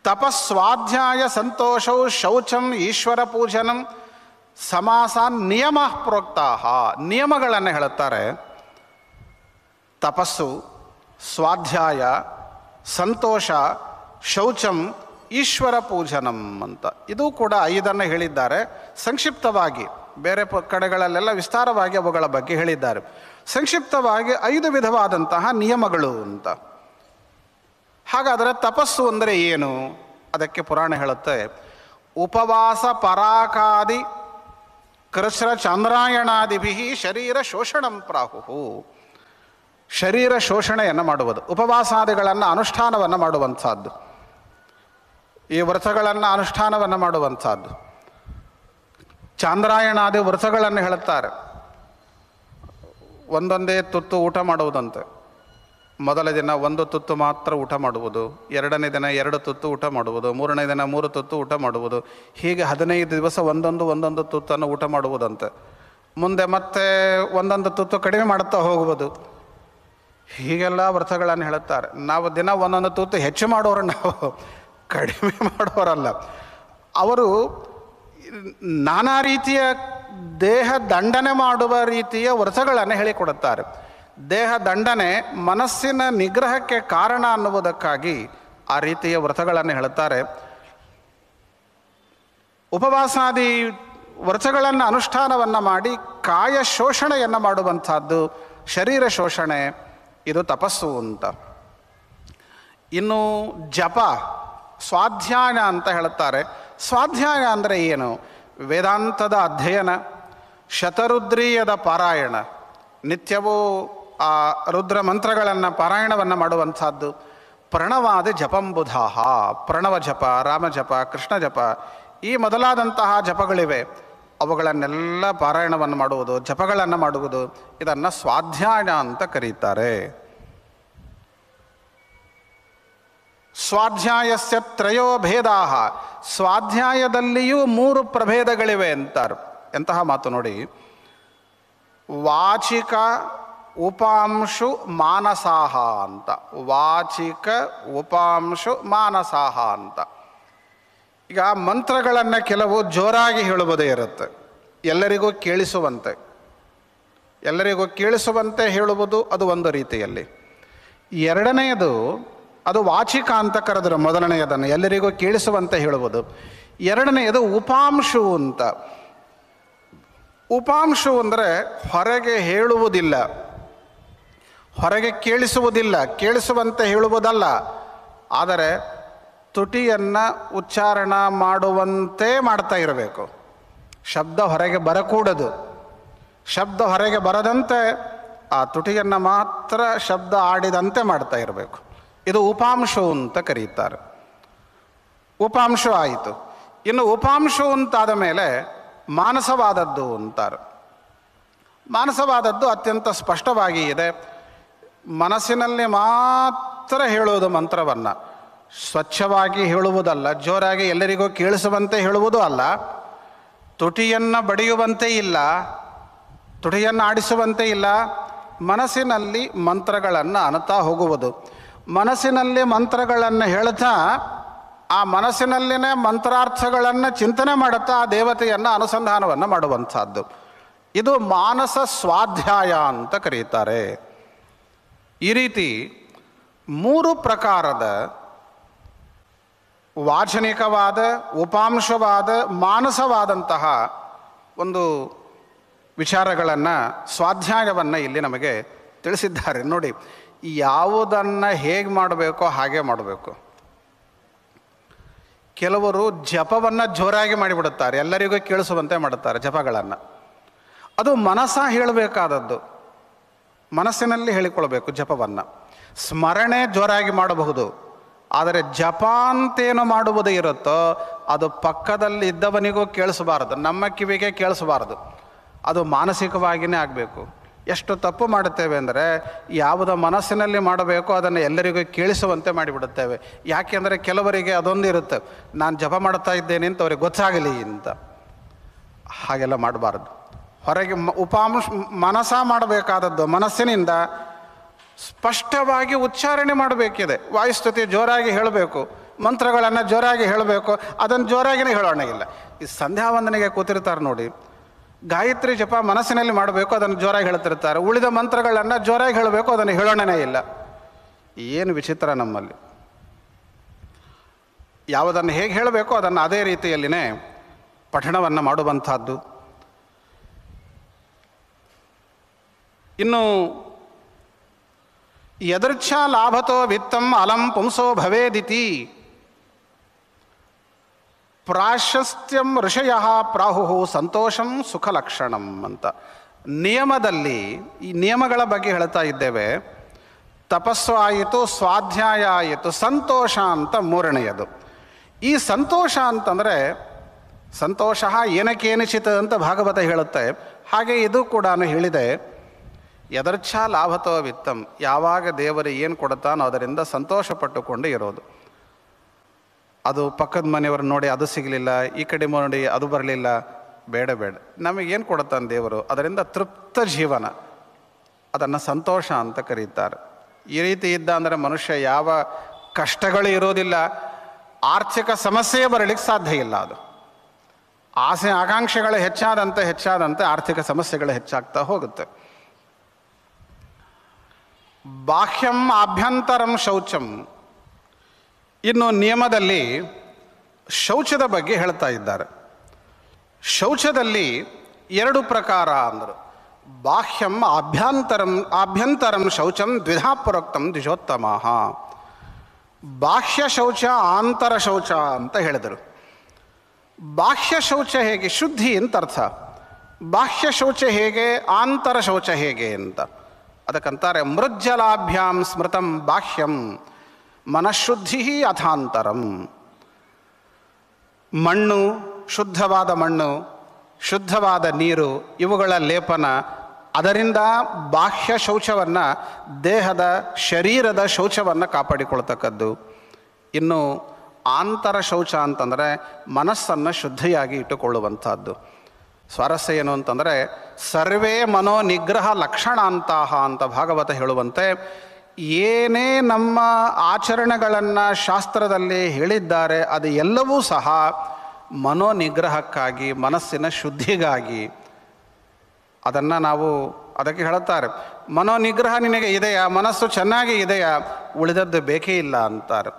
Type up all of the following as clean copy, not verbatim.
ತಪಸ್ವಾಧ್ಯಾಯ ಸಂತೋಷೌ ಶೌಚಂ ಈಶ್ವರ ಪೂಜನಂ ಸಮಾಸ ನಿಯಮ ಪ್ರೋಕ್ತಾ. ನಿಯಮಗಳನ್ನು ಹೇಳುತ್ತಾರೆ. ತಪಸ್ಸು, ಸ್ವಾಧ್ಯಾಯ, ಸಂತೋಷ, ಶೌಚಂ, ಈಶ್ವರ ಪೂಜನಂ ಅಂತ. ಇದು ಕೂಡ 5 ಹೇಳಿದ್ದಾರೆ ಸಂಕ್ಷಿಪ್ತವಾಗಿ. ಬೇರೆ ಕಡೆಗಳಲ್ಲೆಲ್ಲ ವಿಸ್ತಾರವಾಗಿ ಅವುಗಳ ಬಗ್ಗೆ ಹೇಳಿದ್ದಾರೆ. ಸಂಕ್ಷಿಪ್ತವಾಗಿ 5 ವಿಧವಾದಂತಹ ನಿಯಮಗಳು ಅಂತ. ಹಾಗಾದರೆ ತಪಸ್ಸು ಅಂದರೆ ಏನು? ಅದಕ್ಕೆ ಪುರಾಣ ಹೇಳುತ್ತೆ, ಉಪವಾಸ ಪರಾಕಾದಿ ಕೃಚ್ರ ಚಾಂದ್ರಾಯಣಾದಿಭಿ ಶರೀರ ಶೋಷಣಂ ಪ್ರಾಹು. ಶರೀರ ಶೋಷಣೆಯನ್ನು ಮಾಡುವುದು, ಉಪವಾಸಾದಿಗಳನ್ನು ಅನುಷ್ಠಾನವನ್ನು ಮಾಡುವಂಥದ್ದು, ಈ ವ್ರತಗಳನ್ನು ಅನುಷ್ಠಾನವನ್ನು ಮಾಡುವಂಥದ್ದು. ಚಾಂದ್ರಾಯಣಾದಿ ವ್ರತಗಳನ್ನು ಹೇಳುತ್ತಾರೆ. ಒಂದೊಂದೇ ತುತ್ತು ಊಟ ಮಾಡುವುದಂತೆ. ಮೊದಲ ದಿನ 1 ತುತ್ತು ಮಾತ್ರ ಊಟ ಮಾಡುವುದು, 2ನೇ ದಿನ 2 ತುತ್ತು ಊಟ ಮಾಡುವುದು, 3ನೇ ದಿನ 3 ತುತ್ತು ಊಟ ಮಾಡುವುದು. ಹೀಗೆ 15 ದಿವಸ ಒಂದೊಂದು ತುತ್ತನ್ನು ಊಟ ಮಾಡುವುದಂತೆ. ಮುಂದೆ ಮತ್ತೆ 1 ತುತ್ತು ಕಡಿಮೆ ಮಾಡುತ್ತಾ ಹೋಗುವುದು. ಹೀಗೆಲ್ಲ ವ್ರತಗಳನ್ನು ಹೇಳುತ್ತಾರೆ. ನಾವು ದಿನ 1 ತುತ್ತು ಹೆಚ್ಚು ಮಾಡೋರು, ನಾವು ಕಡಿಮೆ ಮಾಡೋರಲ್ಲ. ಅವರು ನಾನಾ ರೀತಿಯ ದೇಹ ದಂಡನೆ ಮಾಡುವ ರೀತಿಯ ವ್ರತಗಳನ್ನು ಹೇಳಿಕೊಡುತ್ತಾರೆ. ದೇಹ ದಂಡನೆ ಮನಸ್ಸಿನ ನಿಗ್ರಹಕ್ಕೆ ಕಾರಣ ಅನ್ನುವುದಕ್ಕಾಗಿ ಆ ರೀತಿಯ ವ್ರತಗಳನ್ನು ಹೇಳುತ್ತಾರೆ. ಉಪವಾಸಾದಿ ವ್ರತಗಳನ್ನು ಅನುಷ್ಠಾನವನ್ನು ಮಾಡಿ ಕಾಯ ಶೋಷಣೆಯನ್ನು ಮಾಡುವಂಥದ್ದು, ಶರೀರ ಶೋಷಣೆ, ಇದು ತಪಸ್ಸು ಅಂತ. ಇನ್ನು ಜಪ, ಸ್ವಾಧ್ಯಾಯ ಅಂತ ಹೇಳುತ್ತಾರೆ. ಸ್ವಾಧ್ಯಾಯ ಅಂದರೆ ಏನು? ವೇದಾಂತದ ಅಧ್ಯಯನ, ಶತರುದ್ರೀಯದ ಪಾರಾಯಣ, ನಿತ್ಯವೂ ಆ ರುದ್ರ ಮಂತ್ರಗಳನ್ನು ಪಾರಾಯಣವನ್ನು ಮಾಡುವಂಥದ್ದು. ಪ್ರಣವಾದಿ ಜಪಂಬುಧಾಹ, ಪ್ರಣವ ಜಪ, ರಾಮ ಜಪ, ಕೃಷ್ಣ ಜಪ, ಈ ಮೊದಲಾದಂತಹ ಜಪಗಳಿವೆ. ಅವುಗಳನ್ನೆಲ್ಲ ಪಾರಾಯಣವನ್ನು ಮಾಡುವುದು, ಜಪಗಳನ್ನು ಮಾಡುವುದು, ಇದನ್ನು ಸ್ವಾಧ್ಯಾಯ ಅಂತ ಕರೀತಾರೆ. ಸ್ವಾಧ್ಯಾಯಸ್ಯ ತ್ರಯೋ ಭೇದಾಹ, ಸ್ವಾಧ್ಯಾಯದಲ್ಲಿಯೂ 3 ಪ್ರಭೇದಗಳಿವೆ ಅಂತಾರೆ. ಎಂತಹ ಮಾತು ನೋಡಿ. ವಾಚಿಕ, ಉಪಾಂಶು, ಮಾನಸಾಹ ಅಂತ. ವಾಚಿಕ, ಉಪಾಂಶು, ಮಾನಸಾಹ ಅಂತ. ಈಗ ಮಂತ್ರಗಳನ್ನು ಕೆಲವು ಜೋರಾಗಿ ಹೇಳುವುದೇ ಇರುತ್ತೆ, ಎಲ್ಲರಿಗೂ ಕೇಳಿಸುವಂತೆ. ಎಲ್ಲರಿಗೂ ಕೇಳಿಸುವಂತೆ ಹೇಳುವುದು ಅದು ಒಂದು ರೀತಿಯಲ್ಲಿ. ಎರಡನೆಯದು ಅದು ವಾಚಿಕ ಅಂತ ಕರೆದರು, ಮೊದಲನೆಯದನ್ನು ಎಲ್ಲರಿಗೂ ಕೇಳಿಸುವಂತೆ ಹೇಳುವುದು. ಎರಡನೆಯದು ಉಪಾಂಶು ಅಂತ. ಉಪಾಂಶು ಅಂದರೆ ಹೊರಗೆ ಹೇಳುವುದಿಲ್ಲ, ಹೊರಗೆ ಕೇಳಿಸುವುದಿಲ್ಲ, ಕೇಳಿಸುವಂತೆ ಹೇಳುವುದಲ್ಲ, ಆದರೆ ತುಟಿಯನ್ನು ಉಚ್ಚಾರಣ ಮಾಡುವಂತೆ ಮಾಡ್ತಾ ಇರಬೇಕು. ಶಬ್ದ ಹೊರಗೆ ಬರಕೂಡದು. ಶಬ್ದ ಹೊರಗೆ ಬರದಂತೆ ಆ ತುಟಿಯನ್ನು ಮಾತ್ರ ಶಬ್ದ ಆಡಿದಂತೆ ಮಾಡ್ತಾ ಇರಬೇಕು. ಇದು ಉಪಾಂಶು ಅಂತ ಕರೀತಾರೆ. ಉಪಾಂಶು ಆಯಿತು. ಇನ್ನು ಉಪಾಂಶು ಅಂತಾದ ಮೇಲೆ ಮಾನಸವಾದದ್ದು ಅಂತಾರೆ. ಮಾನಸವಾದದ್ದು ಅತ್ಯಂತ ಸ್ಪಷ್ಟವಾಗಿ ಇದೆ. ಮನಸ್ಸಿನಲ್ಲಿ ಮಾತ್ರ ಹೇಳುವುದು ಮಂತ್ರವನ್ನು, ಸ್ವಚ್ಛವಾಗಿ ಹೇಳುವುದಲ್ಲ, ಜೋರಾಗಿ ಎಲ್ಲರಿಗೂ ಕೇಳಿಸುವಂತೆ ಹೇಳುವುದೂ ಅಲ್ಲ, ತುಟಿಯನ್ನು ಬಡಿಯುವಂತೆ ಇಲ್ಲ, ತುಟಿಯನ್ನು ಆಡಿಸುವಂತೆ ಇಲ್ಲ. ಮನಸ್ಸಿನಲ್ಲಿ ಮಂತ್ರಗಳನ್ನು ಅನ್ನುತ್ತಾ ಹೋಗುವುದು. ಮನಸ್ಸಿನಲ್ಲಿ ಮಂತ್ರಗಳನ್ನು ಹೇಳ್ತಾ ಆ ಮನಸ್ಸಿನಲ್ಲಿನೇ ಮಂತ್ರಾರ್ಥಗಳನ್ನು ಚಿಂತನೆ ಮಾಡುತ್ತಾ ಆ ದೇವತೆಯನ್ನು ಅನುಸಂಧಾನವನ್ನು ಮಾಡುವಂಥದ್ದು. ಇದು ಮಾನಸ ಸ್ವಾಧ್ಯಾಯ ಅಂತ ಕರೀತಾರೆ. ಈ ರೀತಿ 3 ಪ್ರಕಾರದ ವಾಚನಿಕವಾದ, ಉಪಾಂಶವಾದ, ಮಾನಸವಾದಂತಹ ಒಂದು ವಿಚಾರಗಳನ್ನು, ಸ್ವಾಧ್ಯಾಯವನ್ನು ಇಲ್ಲಿ ನಮಗೆ ತಿಳಿಸಿದ್ದಾರೆ. ನೋಡಿ, ಯಾವುದನ್ನು ಹೇಗೆ ಮಾಡಬೇಕೋ ಹಾಗೆ ಮಾಡಬೇಕು. ಕೆಲವರು ಜಪವನ್ನು ಜೋರಾಗಿ ಮಾಡಿಬಿಡುತ್ತಾರೆ, ಎಲ್ಲರಿಗೂ ಕೇಳಿಸುವಂತೆ ಮಾಡುತ್ತಾರೆ ಜಪಗಳನ್ನು. ಅದು ಮನಸ್ಸ ಹೇಳಬೇಕಾದದ್ದು, ಮನಸ್ಸಿನಲ್ಲಿ ಹೇಳಿಕೊಳ್ಬೇಕು ಜಪವನ್ನು. ಸ್ಮರಣೆ ಜೋರಾಗಿ ಮಾಡಬಹುದು, ಆದರೆ ಜಪ ಅಂತೇನು ಮಾಡುವುದು ಇರುತ್ತೋ ಅದು ಪಕ್ಕದಲ್ಲಿ ಇದ್ದವನಿಗೂ ಕೇಳಿಸಬಾರದು, ನಮ್ಮ ಕಿವಿಗೆ ಕೇಳಿಸಬಾರದು. ಅದು ಮಾನಸಿಕವಾಗಿಯೇ ಆಗಬೇಕು. ಎಷ್ಟು ತಪ್ಪು ಮಾಡುತ್ತೇವೆ ಅಂದರೆ, ಯಾವುದೋ ಮನಸ್ಸಿನಲ್ಲಿ ಮಾಡಬೇಕು ಅದನ್ನು ಎಲ್ಲರಿಗೂ ಕೇಳಿಸುವಂತೆ ಮಾಡಿಬಿಡುತ್ತೇವೆ. ಯಾಕೆಂದರೆ ಕೆಲವರಿಗೆ ಅದೊಂದು ಇರುತ್ತೆ, ನಾನು ಜಪ ಮಾಡ್ತಾ ಇದ್ದೇನೆ ಅಂತ ಅವ್ರಿಗೆ ಗೊತ್ತಾಗಲಿ ಅಂತ. ಹಾಗೆಲ್ಲ ಮಾಡಬಾರ್ದು. ಹೊರಗೆ ಉಪಾಂಶ ಮನಸ ಮಾಡಬೇಕಾದದ್ದು ಮನಸ್ಸಿನಿಂದ ಸ್ಪಷ್ಟವಾಗಿ ಉಚ್ಚಾರಣೆ ಮಾಡಬೇಕಿದೆ. ವಾಯುಸ್ತುತಿ ಜೋರಾಗಿ ಹೇಳಬೇಕು, ಮಂತ್ರಗಳನ್ನು ಜೋರಾಗಿ ಹೇಳಬೇಕು, ಅದನ್ನು ಜೋರಾಗಿನೇ ಹೇಳೋಣ ಇಲ್ಲ. ಈ ಸಂಧ್ಯಾ ವಂದನೆಗೆ ಕೂತಿರ್ತಾರೆ ನೋಡಿ, ಗಾಯತ್ರಿ ಜಪ ಮನಸ್ಸಿನಲ್ಲಿ ಮಾಡಬೇಕು, ಅದನ್ನು ಜೋರಾಗಿ ಹೇಳ್ತಿರ್ತಾರೆ. ಉಳಿದ ಮಂತ್ರಗಳನ್ನು ಜೋರಾಗಿ ಹೇಳಬೇಕು, ಅದನ್ನು ಹೇಳೋಣನೇ ಇಲ್ಲ. ಏನು ವಿಚಿತ್ರ ನಮ್ಮಲ್ಲಿ. ಯಾವುದನ್ನು ಹೇಗೆ ಹೇಳಬೇಕು ಅದನ್ನು ಅದೇ ರೀತಿಯಲ್ಲಿನೇ ಪಠಣವನ್ನು ಮಾಡುವಂಥದ್ದು. ಇನ್ನು ಯದೃಚ್ಛಾ ಲಾಭತೋ ವಿತ್ತಂ ಅಲಂ ಪುಂಸೋ ಭವೇದಿತಿ ಪ್ರಾಶಸ್ತ್ಯಂ ಋಷಯ ಪ್ರಾಹು ಸಂತೋಷಂ ಸುಖಲಕ್ಷಣಂ ಅಂತ ನಿಯಮದಲ್ಲಿ ಈ ನಿಯಮಗಳ ಬಗ್ಗೆ ಹೇಳ್ತಾ ಇದ್ದೇವೆ. ತಪಸ್ಸು ಆಯಿತು, ಸ್ವಾಧ್ಯಾಯ ಆಯಿತು, ಸಂತೋಷ ಅಂತ ಮೂರನೆಯದು. ಈ ಸಂತೋಷ ಅಂತಂದರೆ ಸಂತೋಷ ಏನಕ್ಕೇನಿಚಿತ ಅಂತ ಭಾಗವತ ಹೇಳುತ್ತೆ. ಹಾಗೆ ಇದು ಕೂಡ ಹೇಳಿದೆ, ಯದರ್ಚ್ಛಾ ಲಾಭತೋ ವಿತ್ತಂ, ಯಾವಾಗ ದೇವರು ಏನು ಕೊಡುತ್ತಾನೋ ಅದರಿಂದ ಸಂತೋಷಪಟ್ಟುಕೊಂಡು ಇರೋದು. ಅದು ಪಕ್ಕದ ಮನೆಯವರು ನೋಡಿ ಅದು ಸಿಗಲಿಲ್ಲ, ಈ ಕಡೆ ನೋಡಿ ಅದು ಬರಲಿಲ್ಲ, ಬೇಡ ಬೇಡ, ನಮಗೇನು ಕೊಡುತ್ತಾನೆ ದೇವರು, ಅದರಿಂದ ತೃಪ್ತ ಜೀವನ, ಅದನ್ನು ಸಂತೋಷ ಅಂತ ಕರೀತಾರೆ. ಈ ರೀತಿ ಇದ್ದ ಅಂದರೆ ಮನುಷ್ಯ ಯಾವ ಕಷ್ಟಗಳು ಇರೋದಿಲ್ಲ, ಆರ್ಥಿಕ ಸಮಸ್ಯೆ ಬರಲಿಕ್ಕೆ ಸಾಧ್ಯ ಇಲ್ಲ. ಅದು ಆಸೆ ಆಕಾಂಕ್ಷೆಗಳು ಹೆಚ್ಚಾದಂತೆ ಆರ್ಥಿಕ ಸಮಸ್ಯೆಗಳು ಹೆಚ್ಚಾಗ್ತಾ ಹೋಗುತ್ತೆ. ಬಾಹ್ಯಂ ಆಭ್ಯಂತರಂ ಶೌಚಂ. ಇನ್ನು ನಿಯಮದಲ್ಲಿ ಶೌಚದ ಬಗ್ಗೆ ಹೇಳ್ತಾ ಇದ್ದಾರೆ. ಶೌಚದಲ್ಲಿ ಎರಡು ಪ್ರಕಾರ ಅಂದರು. ಬಾಹ್ಯಂ ಆಭ್ಯಂತರಂ ಶೌಚಂ ದ್ವಿಧಾ ಪುರೋಕ್ತಂ ದ್ವಿಜೋತ್ತಮಃ. ಬಾಹ್ಯ ಶೌಚ, ಆಂತರ ಶೌಚ ಅಂತ ಹೇಳಿದರು. ಬಾಹ್ಯ ಶೌಚ ಹೇಗೆ? ಶುದ್ಧಿ ಅಂತ ಅರ್ಥ. ಬಾಹ್ಯ ಶೌಚ ಹೇಗೆ, ಆಂತರ ಶೌಚ ಹೇಗೆ ಅಂತ ಅದಕ್ಕಂತಾರೆ ಮೃಜ್ಜಲಾಭ್ಯಾಂ ಸ್ಮೃತಂ ಬಾಹ್ಯಂ ಮನಃಶುದ್ಧಿ ಅಥಾಂತರಂ. ಮಣ್ಣು, ಶುದ್ಧವಾದ ಮಣ್ಣು, ಶುದ್ಧವಾದ ನೀರು, ಇವುಗಳ ಲೇಪನ, ಅದರಿಂದ ಬಾಹ್ಯ ಶೌಚವನ್ನು, ದೇಹದ ಶರೀರದ ಶೌಚವನ್ನು ಕಾಪಾಡಿಕೊಳ್ತಕ್ಕದ್ದು. ಇನ್ನು ಆಂತರ ಶೌಚ ಅಂತಂದರೆ ಮನಸ್ಸನ್ನು ಶುದ್ಧಿಯಾಗಿ ಇಟ್ಟುಕೊಳ್ಳುವಂಥದ್ದು. ಸ್ವಾರಸ್ಯ ಏನು ಅಂತಂದರೆ ಸರ್ವೇ ಮನೋ ನಿಗ್ರಹ ಲಕ್ಷಣಾಂತಹ ಅಂತ ಭಾಗವತ ಹೇಳುವಂತೆ ಏನೇ ನಮ್ಮ ಆಚರಣೆಗಳನ್ನು ಶಾಸ್ತ್ರದಲ್ಲಿ ಹೇಳಿದ್ದಾರೆ ಅದು ಎಲ್ಲವೂ ಸಹ ಮನೋನಿಗ್ರಹಕ್ಕಾಗಿ, ಮನಸ್ಸಿನ ಶುದ್ಧಿಗಾಗಿ. ಅದಕ್ಕೆ ಹೇಳುತ್ತಾರೆ, ಮನೋನಿಗ್ರಹ ನಿನಗೆ ಇದೆಯಾ, ಮನಸ್ಸು ಚೆನ್ನಾಗಿ ಇದೆಯಾ, ಉಳಿದದ್ದು ಬೇಕೇ ಇಲ್ಲ ಅಂತಾರೆ.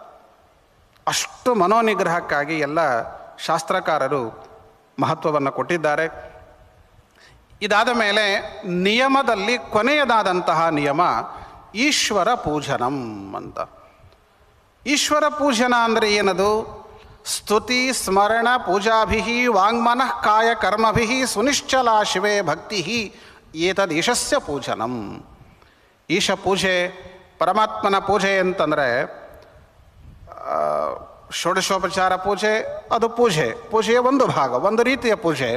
ಅಷ್ಟು ಮನೋನಿಗ್ರಹಕ್ಕಾಗಿ ಎಲ್ಲ ಶಾಸ್ತ್ರಕಾರರು ಮಹತ್ವವನ್ನು ಕೊಟ್ಟಿದ್ದಾರೆ. ಇದಾದ ಮೇಲೆ ನಿಯಮದಲ್ಲಿ ಕೊನೆಯದಾದಂತಹ ನಿಯಮ ಈಶ್ವರ ಪೂಜನಂ ಅಂತ. ಈಶ್ವರ ಪೂಜನ ಅಂದರೆ ಏನದು? ಸ್ತುತಿ ಸ್ಮರಣ ಪೂಜಾಭಿ ವಾಂಗ್ಮನಃ ಕಾಯ ಕರ್ಮಭಿ ಸುನಿಶ್ಚಲ ಶಿವೇ ಭಕ್ತಿ ಏತದೀಶಸ್ಯ ಪೂಜನಂ. ಈಶ ಪೂಜೆ, ಪರಮಾತ್ಮನ ಪೂಜೆ ಅಂತಂದರೆ ಷೋಡಶೋಪಚಾರ ಪೂಜೆ, ಅದು ಪೂಜೆಯ ಒಂದು ಭಾಗ, ಒಂದು ರೀತಿಯ ಪೂಜೆ.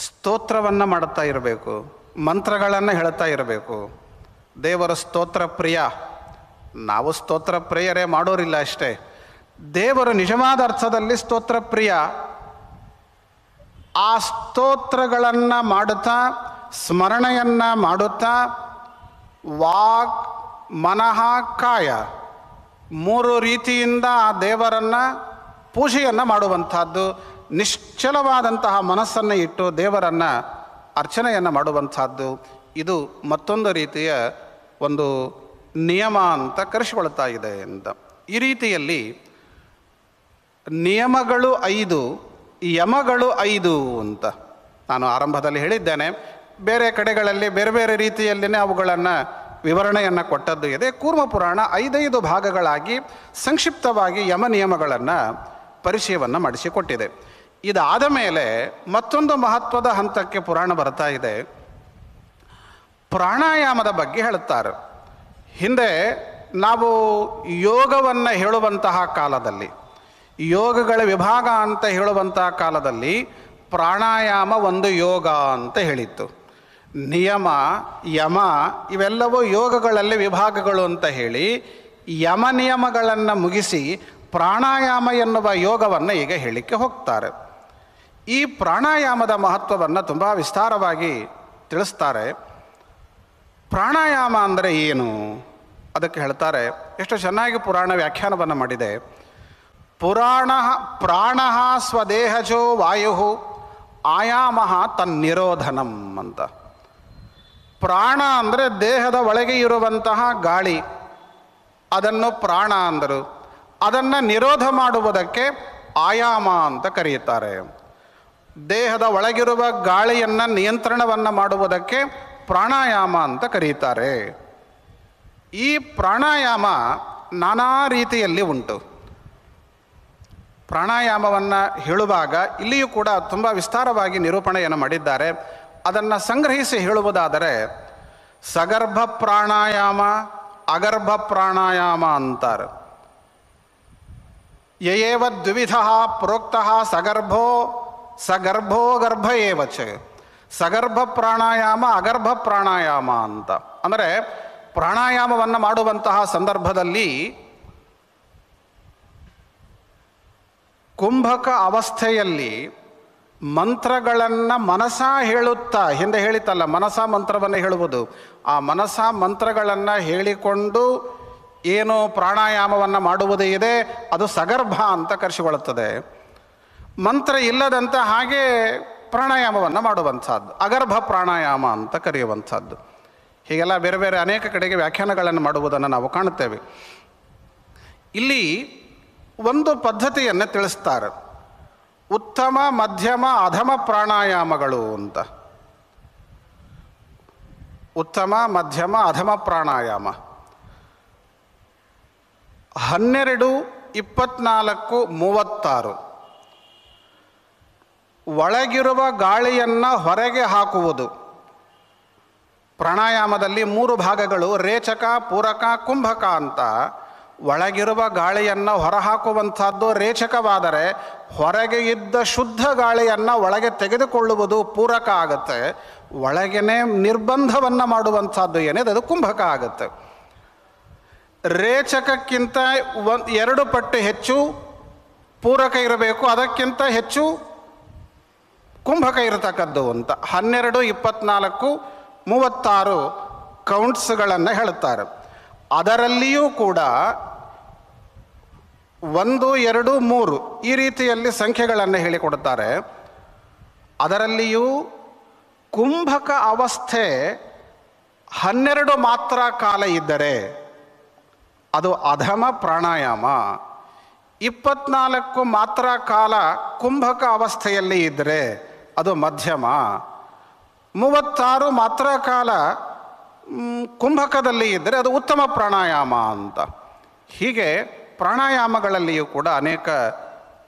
ಸ್ತೋತ್ರವನ್ನು ಮಾಡುತ್ತಾ ಇರಬೇಕು, ಮಂತ್ರಗಳನ್ನು ಹೇಳ್ತಾ ಇರಬೇಕು. ದೇವರ ಸ್ತೋತ್ರ ಪ್ರಿಯ. ನಾವು ಸ್ತೋತ್ರ ಪ್ರಿಯರೇ ಮಾಡೋರಿಲ್ಲ ಅಷ್ಟೇ. ದೇವರು ನಿಜವಾದ ಅರ್ಥದಲ್ಲಿ ಸ್ತೋತ್ರ ಪ್ರಿಯ. ಆ ಸ್ತೋತ್ರಗಳನ್ನು ಮಾಡುತ್ತಾ, ಸ್ಮರಣೆಯನ್ನು ಮಾಡುತ್ತಾ, ವಾಕ್ ಮನಃ ಕಾಯ ಮೂರು ರೀತಿಯಿಂದ ಆ ದೇವರನ್ನು ಪೂಜೆಯನ್ನು ಮಾಡುವಂಥದ್ದು. ನಿಶ್ಚಲವಾದಂತಹ ಮನಸ್ಸನ್ನು ಇಟ್ಟು ದೇವರನ್ನು ಅರ್ಚನೆಯನ್ನು ಮಾಡುವಂಥದ್ದು. ಇದು ಮತ್ತೊಂದು ರೀತಿಯ ಒಂದು ನಿಯಮ ಅಂತ ಕರೆಸಿಕೊಳ್ತಾ ಇದೆ ಅಂತ. ಈ ರೀತಿಯಲ್ಲಿ ನಿಯಮಗಳು 5, ಯಮಗಳು 5 ಅಂತ ನಾನು ಆರಂಭದಲ್ಲಿ ಹೇಳಿದ್ದೇನೆ. ಬೇರೆ ಕಡೆಗಳಲ್ಲಿ ಬೇರೆ ಬೇರೆ ರೀತಿಯಲ್ಲಿಯೇ ಅವುಗಳನ್ನು ವಿವರಣೆಯನ್ನು ಕೊಟ್ಟದ್ದು ಇದೆ. ಕೂರ್ಮ ಪುರಾಣ 5 ಭಾಗಗಳಾಗಿ ಸಂಕ್ಷಿಪ್ತವಾಗಿ ಯಮ ನಿಯಮಗಳನ್ನು ಪರಿಚಯವನ್ನು ಮಾಡಿಸಿಕೊಟ್ಟಿದೆ. ಇದಾದ ಮೇಲೆ ಮತ್ತೊಂದು ಮಹತ್ವದ ಹಂತಕ್ಕೆ ಪುರಾಣ ಬರ್ತಾ ಇದೆ. ಪ್ರಾಣಾಯಾಮದ ಬಗ್ಗೆ ಹೇಳುತ್ತಾರೆ. ಹಿಂದೆ ನಾವು ಯೋಗವನ್ನು ಹೇಳುವಂತಹ ಕಾಲದಲ್ಲಿ, ಯೋಗಗಳ ವಿಭಾಗ ಅಂತ ಹೇಳುವಂತಹ ಕಾಲದಲ್ಲಿ ಪ್ರಾಣಾಯಾಮ ಒಂದು ಯೋಗ ಅಂತ ಹೇಳಿತ್ತು. ನಿಯಮ, ಯಮ ಇವೆಲ್ಲವೂ ಯೋಗಗಳಲ್ಲಿ ವಿಭಾಗಗಳು ಅಂತ ಹೇಳಿ ಯಮ ನಿಯಮಗಳನ್ನು ಮುಗಿಸಿ ಪ್ರಾಣಾಯಾಮ ಎನ್ನುವ ಯೋಗವನ್ನು ಈಗ ಹೇಳಲಿಕ್ಕೆ ಹೋಗ್ತಾರೆ. ಈ ಪ್ರಾಣಾಯಾಮದ ಮಹತ್ವವನ್ನು ತುಂಬ ವಿಸ್ತಾರವಾಗಿ ತಿಳಿಸ್ತಾರೆ. ಪ್ರಾಣಾಯಾಮ ಅಂದರೆ ಏನು ಅದಕ್ಕೆ ಹೇಳ್ತಾರೆ. ಎಷ್ಟು ಚೆನ್ನಾಗಿ ಪುರಾಣ ವ್ಯಾಖ್ಯಾನವನ್ನು ಮಾಡಿದೆ. ಪುರಾಣ ಪ್ರಾಣ ಸ್ವದೇಹಜೋ ವಾಯು ಆಯಾಮ ತನ್ನಿರೋಧನಂ ಅಂತ. ಪ್ರಾಣ ಅಂದರೆ ದೇಹದ ಒಳಗೆ ಇರುವಂತಹ ಗಾಳಿ, ಅದನ್ನು ಪ್ರಾಣ ಅಂದರು. ಅದನ್ನು ನಿರೋಧ ಮಾಡುವುದಕ್ಕೆ ಆಯಾಮ ಅಂತ ಕರೆಯುತ್ತಾರೆ. ದೇಹದ ಒಳಗಿರುವ ಗಾಳಿಯನ್ನು ನಿಯಂತ್ರಣವನ್ನು ಮಾಡುವುದಕ್ಕೆ ಪ್ರಾಣಾಯಾಮ ಅಂತ ಕರೆಯುತ್ತಾರೆ. ಈ ಪ್ರಾಣಾಯಾಮ ನಾನಾ ರೀತಿಯಲ್ಲಿ ಉಂಟು. ಪ್ರಾಣಾಯಾಮವನ್ನು ಹೇಳುವಾಗ ಇಲ್ಲಿಯೂ ಕೂಡ ತುಂಬ ವಿಸ್ತಾರವಾಗಿ ನಿರೂಪಣೆಯನ್ನು ಮಾಡಿದ್ದಾರೆ. ಅದನ್ನು ಸಂಗ್ರಹಿಸಿ ಹೇಳುವುದಾದರೆ ಸಗರ್ಭ ಪ್ರಾಣಾಯಾಮ, ಅಗರ್ಭ ಪ್ರಾಣಾಯಾಮ ಅಂತಾರೆ. ಯಯೇವ ದ್ವಿವಿಧ ಪ್ರೋಕ್ತ ಸಗರ್ಭೋ ಗರ್ಭ ಏವಚ. ಸಗರ್ಭ ಪ್ರಾಣಾಯಾಮ, ಅಗರ್ಭ ಪ್ರಾಣಾಯಾಮ ಅಂತ. ಅಂದರೆ ಪ್ರಾಣಾಯಾಮವನ್ನು ಮಾಡುವಂತಹ ಸಂದರ್ಭದಲ್ಲಿ ಕುಂಭಕ ಅವಸ್ಥೆಯಲ್ಲಿ ಮಂತ್ರಗಳನ್ನು ಮನಸ ಹೇಳುತ್ತಾ, ಹಿಂದೆ ಹೇಳಿತಲ್ಲ ಮನಸ ಮಂತ್ರವನ್ನು ಹೇಳುವುದು, ಆ ಮನಸ ಮಂತ್ರಗಳನ್ನು ಹೇಳಿಕೊಂಡು ಏನು ಪ್ರಾಣಾಯಾಮವನ್ನು ಮಾಡುವುದೇ ಇದೆ ಅದು ಸಗರ್ಭ ಅಂತ ಕರೆಸಿಕೊಳ್ಳುತ್ತದೆ. ಮಂತ್ರ ಇಲ್ಲದಂತ ಹಾಗೆ ಪ್ರಾಣಾಯಾಮವನ್ನು ಮಾಡುವಂಥದ್ದು ಅಗರ್ಭ ಪ್ರಾಣಾಯಾಮ ಅಂತ ಕರೆಯುವಂಥದ್ದು. ಹೀಗೆಲ್ಲ ಬೇರೆ ಬೇರೆ ಅನೇಕ ಕಡೆಗೆ ವ್ಯಾಖ್ಯಾನಗಳನ್ನು ಮಾಡುವುದನ್ನು ನಾವು ಕಾಣುತ್ತೇವೆ. ಇಲ್ಲಿ ಒಂದು ಪದ್ಧತಿಯನ್ನು ತಿಳಿಸ್ತಾರೆ, ಉತ್ತಮ ಮಧ್ಯಮ ಅಧಮ ಪ್ರಾಣಾಯಾಮಗಳು ಅಂತ. ಉತ್ತಮ ಮಧ್ಯಮ ಅಧಮ ಪ್ರಾಣಾಯಾಮ 12, 24, 36. ಒಳಗಿರುವ ಗಾಳಿಯನ್ನು ಹೊರಗೆ ಹಾಕುವುದು. ಪ್ರಾಣಾಯಾಮದಲ್ಲಿ 3 ಭಾಗಗಳು, ರೇಚಕ, ಪೂರಕ, ಕುಂಭಕ ಅಂತ. ಒಳಗಿರುವ ಗಾಳಿಯನ್ನು ಹೊರಹಾಕುವಂಥದ್ದು ರೇಚಕವಾದರೆ, ಹೊರಗೆ ಇದ್ದ ಶುದ್ಧ ಗಾಳಿಯನ್ನು ಒಳಗೆ ತೆಗೆದುಕೊಳ್ಳುವುದು ಪೂರಕ ಆಗುತ್ತೆ. ಒಳಗೇನೆ ನಿರ್ಬಂಧವನ್ನು ಮಾಡುವಂಥದ್ದು ಏನಿದೆ ಅದು ಕುಂಭಕ ಆಗುತ್ತೆ. ರೇಚಕಕ್ಕಿಂತ 2 ಪಟ್ಟು ಹೆಚ್ಚು ಪೂರಕ ಇರಬೇಕು, ಅದಕ್ಕಿಂತ ಹೆಚ್ಚು ಕುಂಭಕ ಇರತಕ್ಕದ್ದು ಅಂತ. 12, 24, 36 ಕೌಂಟ್ಸ್ಗಳನ್ನು ಹೇಳುತ್ತಾರೆ. ಅದರಲ್ಲಿಯೂ ಕೂಡ 1, 2, 3 ಈ ರೀತಿಯಲ್ಲಿ ಸಂಖ್ಯೆಗಳನ್ನು ಹೇಳಿಕೊಡುತ್ತಾರೆ. ಅದರಲ್ಲಿಯೂ ಕುಂಭಕ ಅವಸ್ಥೆ 12 ಮಾತ್ರ ಕಾಲ ಇದ್ದರೆ ಅದು ಅಧಮ ಪ್ರಾಣಾಯಾಮ. 24 ಮಾತ್ರ ಕಾಲ ಕುಂಭಕ ಅವಸ್ಥೆಯಲ್ಲಿ ಇದ್ದರೆ ಅದು ಮಧ್ಯಮ. 36 ಮಾತ್ರ ಕಾಲ ಕುಂಭಕದಲ್ಲಿ ಇದ್ದರೆ ಅದು ಉತ್ತಮ ಪ್ರಾಣಾಯಾಮ ಅಂತ. ಹೀಗೆ ಪ್ರಾಣಾಯಾಮಗಳಲ್ಲಿಯೂ ಕೂಡ ಅನೇಕ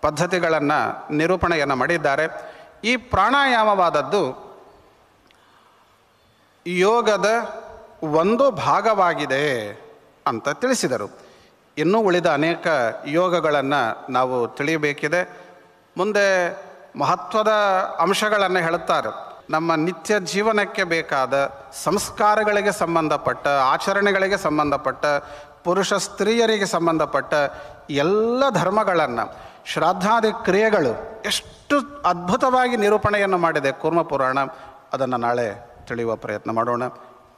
ಪದ್ಧತಿಗಳನ್ನು ನಿರೂಪಣೆಯನ್ನು ಮಾಡಿದ್ದಾರೆ. ಈ ಪ್ರಾಣಾಯಾಮವಾದದ್ದು ಯೋಗದ ಒಂದು ಭಾಗವಾಗಿದೆ ಅಂತ ತಿಳಿಸಿದರು. ಇನ್ನೂ ಉಳಿದ ಅನೇಕ ಯೋಗಗಳನ್ನು ನಾವು ತಿಳಿಯಬೇಕಿದೆ. ಮುಂದೆ ಮಹತ್ವದ ಅಂಶಗಳನ್ನು ಹೇಳುತ್ತಾರೆ. ನಮ್ಮ ನಿತ್ಯ ಜೀವನಕ್ಕೆ ಬೇಕಾದ ಸಂಸ್ಕಾರಗಳಿಗೆ ಸಂಬಂಧಪಟ್ಟ, ಆಚರಣೆಗಳಿಗೆ ಸಂಬಂಧಪಟ್ಟ, ಪುರುಷ ಸ್ತ್ರೀಯರಿಗೆ ಸಂಬಂಧಪಟ್ಟ ಎಲ್ಲ ಧರ್ಮಗಳನ್ನು, ಶ್ರಾದ್ದಾದಿ ಕ್ರಿಯೆಗಳು ಎಷ್ಟು ಅದ್ಭುತವಾಗಿ ನಿರೂಪಣೆಯನ್ನು ಮಾಡಿದೆ ಕೂರ್ಮ ಪುರಾಣ. ಅದನ್ನು ನಾಳೆ ತಿಳಿಯುವ ಪ್ರಯತ್ನ ಮಾಡೋಣ.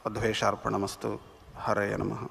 ಅದ್ವೇಷಾರ್ಪಣಮಸ್ತು. ಹರೇ ನಮಃ.